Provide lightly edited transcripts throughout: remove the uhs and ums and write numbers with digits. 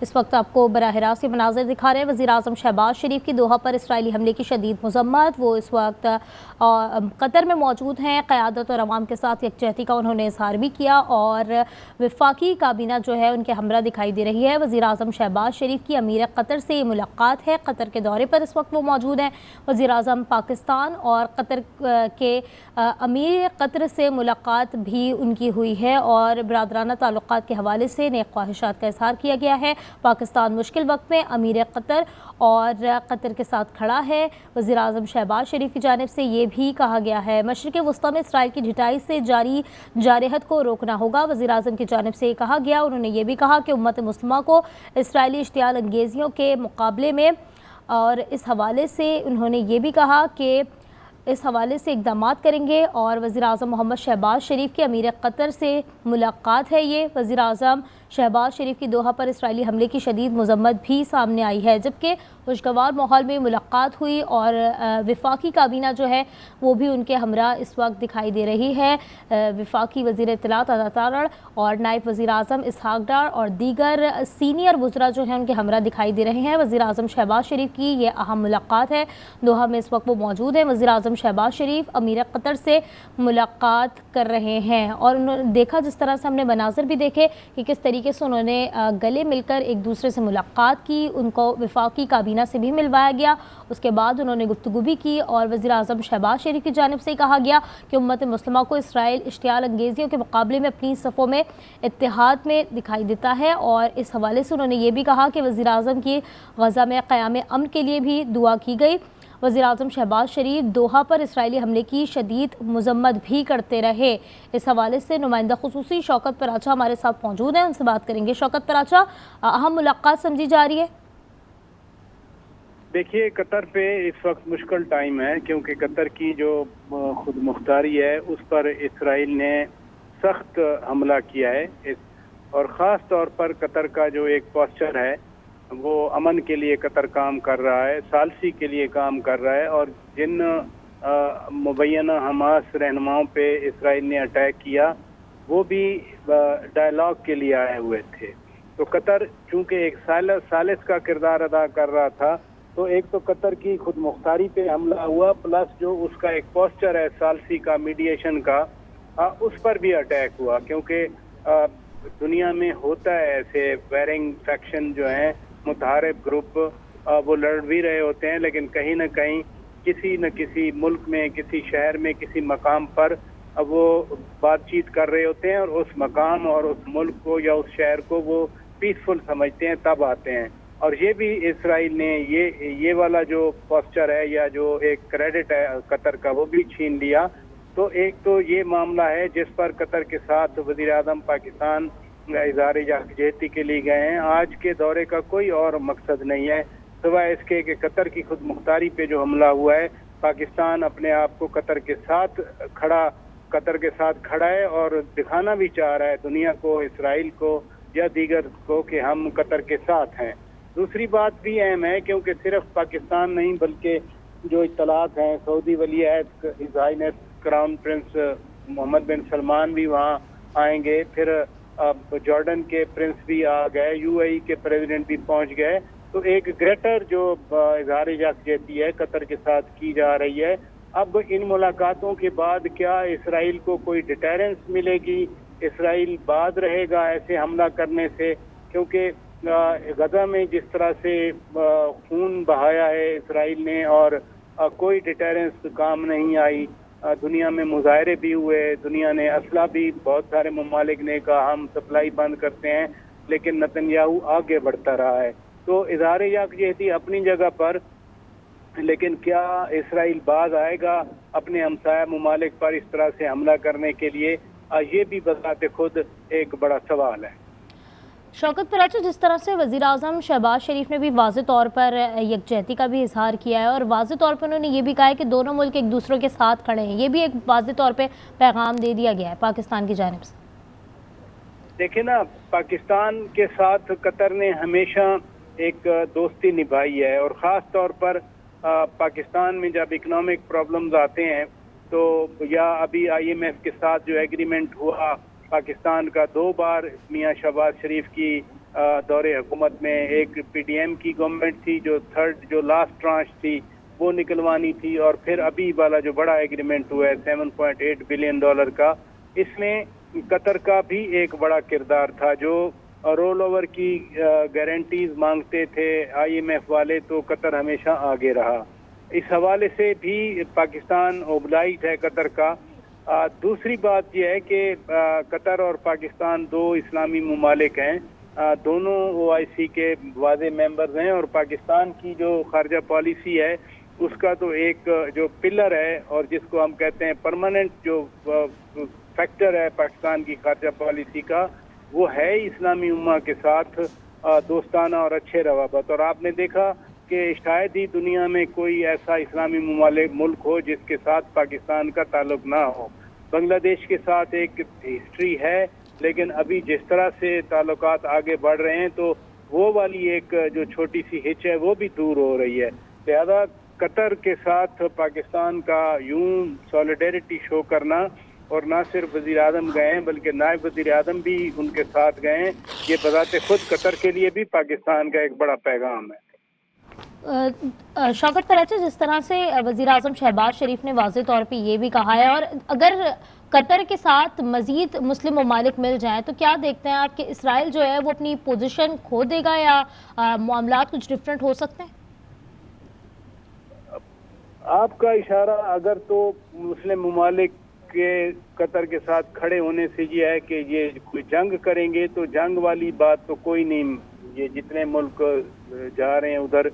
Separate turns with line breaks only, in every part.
इस वक्त आपको बराह रास्त के मनाज़र दिखा रहे हैं। वज़ीर आज़म शहबाज शरीफ की दोहा पर इसराइली हमले की शदीद मज़म्मत। वो इस वक्त कतर में मौजूद हैं। क़यादत और अवाम के साथ यकजहती का उन्होंने इजहार भी किया और वफाकी काबीना जो है उनके हमरा दिखाई दे रही है। वज़ीर आज़म शहबाज शरीफ की अमीर कतर से ये मुलाकात है। कतर के दौरे पर इस वक्त वो मौजूद हैं। वज़ीर आज़म पाकिस्तान और कतर के अमीर कतर से मुलाकात भी उनकी हुई है और बरादराना ताल्लुकात के हवाले से नेक ख्वाहिशात का इजहार किया गया है। पाकिस्तान मुश्किल वक्त में अमीर कतर और कतर के साथ खड़ा है। वज़ीर आज़म शहबाज शरीफ की जानिब से ये भी कहा गया है मशरिक़ वस्ता में इसराइल की ढिठाई से जारी जारहत को रोकना होगा। वज़ीर आज़म की जानिब से कहा गया, उन्होंने ये भी कहा कि उम्मत मुस्लिमा को इसराइली इश्तियाल अंगेज़ियों के मुकाबले में और इस हवाले से उन्होंने ये भी कहा कि इस हवाले से इक़दामात करेंगे। और वज़ीर आज़म मोहम्मद शहबाज शरीफ के अमीर कतर से मुलाकात है। ये वज़ीर आज़म शहबाज शरीफ की दोहा पर इसराइली हमले की शदीद मज़म्मत भी सामने आई है, जबकि खुशगवार माहौल में मुलाकात हुई और वफाकी काबीना जो है वो भी उनके हमरा इस वक्त दिखाई दे रही है। वफाकी वज़ीर इत्तलात अता तारड़ और नायब वज़ीर आज़म इसहाक डार और दीगर सीनियर वज़रा जो हैं उनके हमरा दिखाई दे रहे हैं। वज़ीर आज़म शहबाज शरीफ की ये अहम मुलाकात है। दोहा में इस वक्त वो मौजूद हैं। वज़ीर आज़म शहबाज शरीफ अमीर कतर से मुलाकात कर रहे हैं और उन्होंने देखा, जिस तरह से हमने मनाज़र भी देखे कि किस तरीके से उन्होंने गले मिलकर एक दूसरे से मुलाकात की, उनको वफाकी काबीना से भी मिलवाया गया। उसके बाद उन्होंने गुफ्तगू भी की और वज़ीर आज़म शहबाज शरीफ की जानिब से कहा गया कि उम्मत मुस्लिमा को इसराइल इश्तियाल अंगेज़ियों के मुकाबले में अपनी सफ़ों में इत्तेहाद में दिखाई देता है। और इस हवाले से उन्होंने ये भी कहा कि वज़ीर आज़म की गज़ा में क़याम अमन के लिए भी दुआ की गई। वज़ीर आज़म शहबाज शरीफ दोहा पर इसराइली हमले की शदीद मज़म्मत भी करते रहे। इस हवाले से नुमाइंदा ख़ुसूसी शौकत पराचा हमारे साथ मौजूद हैं, उनसे बात करेंगे। शौकत पराचा, अहम मुलाकात समझी जा रही है।
देखिए, कतर पे इस वक्त मुश्किल टाइम है क्योंकि कतर की जो खुद मुख्तारी है उस पर इसराइल ने सख्त हमला किया है और ख़ास तौर पर कतर का जो एक पोस्चर है वो अमन के लिए कतर काम कर रहा है, सालसी के लिए काम कर रहा है और जिन मुबैना हमास रहनुमाओं पे इसराइल ने अटैक किया वो भी डायलॉग के लिए आए हुए थे। तो कतर चूँकि एक सालिस का किरदार अदा कर रहा था, तो एक तो कतर की खुद मुख्तारी पे हमला हुआ, प्लस जो उसका एक पोस्चर है सालसी का, मीडिएशन का, उस पर भी अटैक हुआ। क्योंकि दुनिया में होता है ऐसे वेरिंग फैक्शन जो हैं, मुतहारिब ग्रुप, वो लड़ भी रहे होते हैं लेकिन कहीं ना कहीं किसी न किसी मुल्क में, किसी शहर में, किसी मकाम पर वो बातचीत कर रहे होते हैं और उस मकाम और उस मुल्क को या उस शहर को वो पीसफुल समझते हैं, तब आते हैं। और ये भी इसराइल ने ये वाला जो पोस्चर है या जो एक क्रेडिट है कतर का वो भी छीन लिया। तो एक तो ये मामला है जिस पर कतर के साथ वज़ीर आज़म पाकिस्तान इज़हार यकजहती के लिए गए हैं। आज के दौरे का कोई और मकसद नहीं है सिवाय इसके कि कतर की खुद मुख्तारी पे जो हमला हुआ है, पाकिस्तान अपने आप को कतर के साथ खड़ा है और दिखाना भी चाह रहा है दुनिया को, इसराइल को या दीगर को कि हम कतर के साथ हैं। दूसरी बात भी अहम है क्योंकि सिर्फ पाकिस्तान नहीं बल्कि जो इत्तलात हैं, सऊदी वली अहद his highness crown prince Mohammed bin Salman भी वहाँ आएंगे, फिर जॉर्डन के प्रिंस भी आ गए, यूएई के प्रेसिडेंट भी पहुँच गए। तो एक ग्रेटर जो इज़हार यकजहती है कतर के साथ की जा रही है। अब इन मुलाकातों के बाद क्या इसराइल को कोई डिटेरेंस मिलेगी, इसराइल बाज रहेगा ऐसे हमला करने से? क्योंकि गजा में जिस तरह से खून बहाया है इसराइल ने और कोई डिटेरेंस काम नहीं आई, दुनिया में मुजाहरे भी हुए, दुनिया ने असला भी, बहुत सारे ममालिक ने कहा हम सप्लाई बंद करते हैं, लेकिन नेतन्याहू आगे बढ़ता रहा है। तो इज़हार यकजहती अपनी जगह पर, लेकिन क्या इसराइल बाज आएगा अपने हमसाया ममालिक पर इस तरह से हमला करने के लिए? ये भी बताते खुद एक बड़ा सवाल है।
शौकत पराचा, जिस तरह से वज़ीर आज़म शहबाज शरीफ ने भी वाज़े तौर पर यकजहती का भी इजहार किया है और वाज़े तौर पर उन्होंने ये भी कहा है कि दोनों मुल्क एक दूसरों के साथ खड़े हैं, ये भी एक वाज़े तौर पे पैगाम दे दिया गया है पाकिस्तान की जानिब से।
देखिए ना, पाकिस्तान के साथ कतर ने हमेशा एक दोस्ती निभाई है और ख़ास तौर पर पाकिस्तान में जब इकनॉमिक प्रॉब्लम्स आते हैं तो या अभी IMF के साथ जो एग्रीमेंट हुआ पाकिस्तान का, 2 बार मियाँ शहबाज शरीफ की دور حکومت میں ایک پی ڈی ایم کی گورنمنٹ تھی جو لاسٹ ٹرانچ تھی وہ نکلوانی تھی، اور پھر ابھی والا جو بڑا ایگریمنٹ ہوا ہے $7.8 بلین کا، اس میں قطر کا بھی ایک بڑا کردار تھا، جو رول اوور کی گارنٹیز مانگتے تھے آئی ایم ایف والے، تو قطر ہمیشہ آگے رہا۔ اس حوالے سے بھی پاکستان اوبلائٹ ہے قطر کا۔ دوسری بات یہ ہے کہ قطر اور پاکستان دو اسلامی ممالک ہیں، دونوں او آئی سی کے واضح ممبرز ہیں، اور پاکستان کی جو خارجہ پالیسی ہے اس کا تو ایک جو پلر ہے اور جس کو ہم کہتے ہیں پرماننٹ جو فیکٹر ہے پاکستان کی خارجہ پالیسی کا، وہ ہے اسلامی امہ کے ساتھ دوستانہ اور اچھے روابط۔ اور آپ نے دیکھا کہ شاید ہی دنیا میں کوئی ایسا اسلامی ملک ہو جس کے ساتھ پاکستان کا تعلق نہ ہو۔ بنگلہ دیش کے ساتھ ایک ہسٹری ہے، لیکن ابھی جس طرح سے تعلقات آگے بڑھ رہے ہیں تو وہ والی ایک جو چھوٹی سی ہچ ہے وہ بھی دور ہو رہی ہے۔ لہذا قطر کے ساتھ پاکستان کا یوں سولیڈیرٹی شو کرنا، اور نہ صرف وزیر اعظم گئے ہیں بلکہ نائب وزیر اعظم بھی ان کے ساتھ گئے ہیں، یہ بذات خود قطر کے لیے بھی پاکستان کا ایک بڑا پیغام ہے۔
شوکت پراچا، جس طرح سے وزیر اعظم شہباز شریف نے واضح طور پہ یہ بھی کہا ہے، اور اگر قطر کے ساتھ مزید مسلم ممالک مل جائیں تو کیا دیکھتے ہیں آپ کہ اسرائیل جو ہے وہ اپنی پوزیشن کھو دے گا یا معاملات کچھ ڈفرینٹ ہو سکتے ہیں؟
آپ کا اشارہ اگر تو مسلم ممالک کے قطر کے ساتھ کھڑے ہونے سے یہ ہے کہ یہ کوئی جنگ کریں گے، تو جنگ والی بات تو کوئی نہیں، یہ جتنے ملک جا رہے ہیں ادھر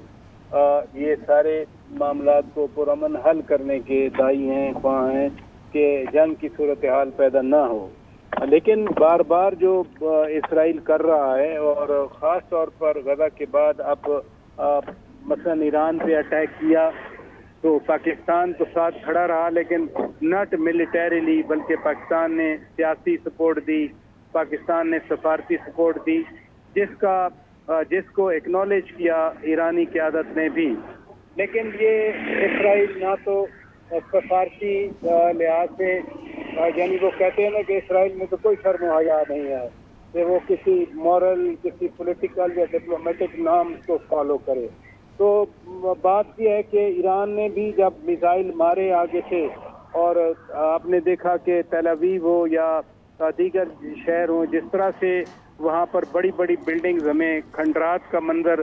یہ سارے معاملات کو پرامن حل کرنے کے دائی ہیں، خواہاں ہیں کہ جنگ کی صورتحال پیدا نہ ہو۔ لیکن بار بار جو اسرائیل کر رہا ہے، اور خاص طور پر غزہ کے بعد اب مثلا ایران پہ اٹیک کیا، تو پاکستان تو ساتھ کھڑا رہا، لیکن ناٹ ملیٹریلی، بلکہ پاکستان نے سیاسی سپورٹ دی، پاکستان نے سفارتی سپورٹ دی، جس کو ایکنالج کیا ایرانی قیادت نے بھی۔ لیکن یہ اسرائیل نہ تو سفارتی لحاظ سے، یعنی وہ کہتے ہیں نا کہ اسرائیل میں تو کوئی شرم و حیا نہیں ہے کہ وہ کسی مورل، کسی پولیٹیکل یا ڈپلومیٹک نام کو فالو کرے۔ تو بات یہ ہے کہ ایران نے بھی جب میزائل مارے آگے سے، اور آپ نے دیکھا کہ تل اویو ہو یا دیگر شہر ہوں، جس طرح سے وہاں پر بڑی بڑی بلڈنگز ہمیں کھنڈرات کا منظر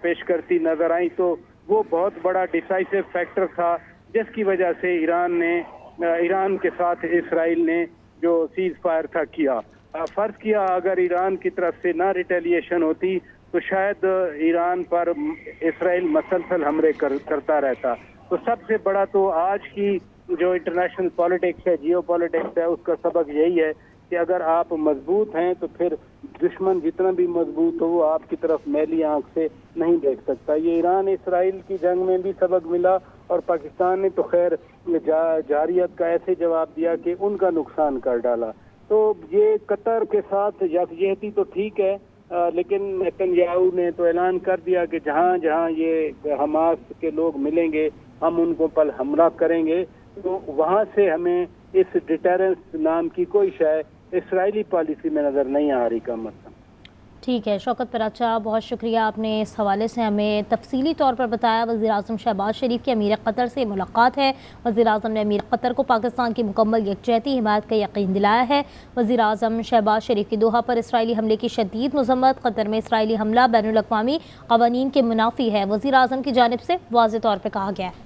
پیش کرتی نظر آئیں، تو وہ بہت بڑا ڈیسائسو فیکٹر تھا جس کی وجہ سے ایران کے ساتھ اسرائیل نے جو سیز فائر تھا کیا۔ فرض کیا اگر ایران کی طرف سے نہ ریٹیلیشن ہوتی تو شاید ایران پر اسرائیل مسلسل حملے کرتا رہتا۔ تو سب سے بڑا تو آج کی جو انٹرنیشنل پالیٹکس ہے، جیو پالیٹکس ہے، اس کا سبق یہی ہے کہ اگر آپ مضبوط ہیں تو پھر دشمن جتنا بھی مضبوط ہو وہ آپ کی طرف میلی آنکھ سے نہیں دیکھ سکتا۔ یہ ایران اسرائیل کی جنگ میں بھی سبق ملا، اور پاکستان نے تو خیر جارحیت کا ایسے جواب دیا کہ ان کا نقصان کر ڈالا۔ تو یہ قطر کے ساتھ یکجہتی تو ٹھیک ہے، لیکن نیتن نے تو اعلان کر دیا کہ جہاں جہاں یہ حماس کے لوگ ملیں گے ہم ان کو پل حملہ کریں گے۔ تو وہاں سے ہمیں اس ڈیٹرنس نام کی کوئی شے اسرائیلی پالیسی میں نظر نہیں آ رہی کا مسئلہ۔
ٹھیک ہے شوکت پراچا، بہت شکریہ، آپ نے اس حوالے سے ہمیں تفصیلی طور پر بتایا۔ وزیر اعظم شہباز شریف کی امیر قطر سے ملاقات ہے، وزیر اعظم نے امیر قطر کو پاکستان کی مکمل یکجہتی حمایت کا یقین دلایا ہے۔ وزیر اعظم شہباز شریف کی دوحہ پر اسرائیلی حملے کی شدید مذمت، قطر میں اسرائیلی حملہ بین الاقوامی قوانین کے منافی ہے، وزیر اعظم کی جانب سے واضح طور پر کہا گیا ہے۔